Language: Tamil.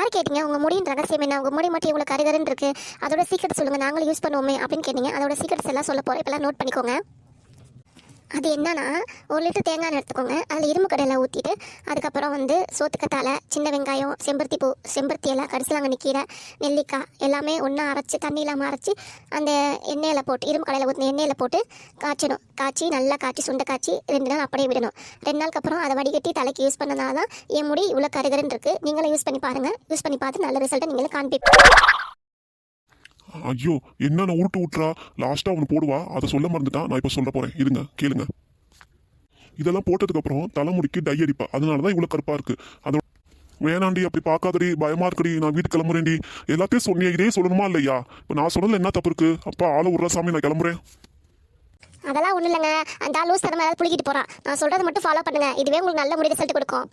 மாதிரி கேட்டீங்க, உங்கள் முடியின் ரகசியம் என்ன, உங்கள் முடி மட்டும் இவ்வளோ கருகருன்னு இருக்குது, அதோட சீக்கிரட் சொல்லுங்கள், நாங்களும் யூஸ் பண்ணுவோமே அப்படின்னு கேட்டீங்க. அதோட சீக்கிரட்ஸ் எல்லாம் சொல்ல போகிறேன், இப்போலாம் நோட் பண்ணிக்கோங்க. அது என்னன்னா, 1 லிட்டர் தேங்காய் எண்ணெய் எடுத்துக்கோங்க. அதில் இரும்பு கடையில் ஊற்றிட்டு, அதுக்கப்புறம் சோத்துக்கத்தாழை, சின்ன வெங்காயம், செம்பருத்தி பூ, செம்பருத்தி இலை, கரிசலாங்கண்ணி கீரை, நெல்லிக்காய் எல்லாமே ஒன்றா அரைச்சி, தண்ணி இல்லாமல் அரைச்சி அந்த எண்ணெயில் போட்டு, இரும்பு கடையில் ஊற்றின எண்ணெயில் போட்டு காய்ச்சணும். காய்ச்சி நல்லா காய்ச்சி சுண்டை காய்ச்சி 2 நாள் அப்படியே விடணும். 2 நாளுக்கு அப்புறம் அதை வடிகட்டி தலைக்கு யூஸ் பண்ணனால தான் என் முடி இவ்வளோ கருகருன்னு இருக்குது. நீங்களும் யூஸ் பண்ணி பாருங்கள். யூஸ் பண்ணி பார்த்து நல்ல ரிசல்ட்டை நீங்களும் காண்பிப்பீங்க. ஐயோ, என்ன உருட்டு விட்டுறா. லாஸ்ட்டாக அவனு போடுவா, அதை சொல்ல மறந்துட்டான். நான் இப்போ சொல்ல போகிறேன், இருங்க கேளுங்க. இதெல்லாம் போட்டதுக்கப்புறம் தலைமுடிக்கு டை அடிப்பா, அதனால தான் இவ்வளோ கருப்பாக இருக்குது. அதோட வேணாண்டி, அப்படி பார்க்காதடி, பயமாக இருக்குடி, நான் வீட்டுக்கு கிளம்புறேன்டி. எல்லாத்தையும் சொன்னியே, இதே சொல்லணுமா இல்லையா? இப்போ நான் சொன்னதில் என்ன தப்பு இருக்குது? அப்பா ஆளை விட்ற சாமி, நான் கிளம்புறேன். அதெல்லாம் ஒன்றும் இல்லைங்க, அந்த லூஸ் தரமாக ஏதாவது புளிக்கிட்டு போகிறான். நான் சொல்கிறத மட்டும் ஃபாலோ பண்ணுங்கள், இதுவே உங்களுக்கு நல்ல முடி ரிசல்ட் கொடுக்கும்.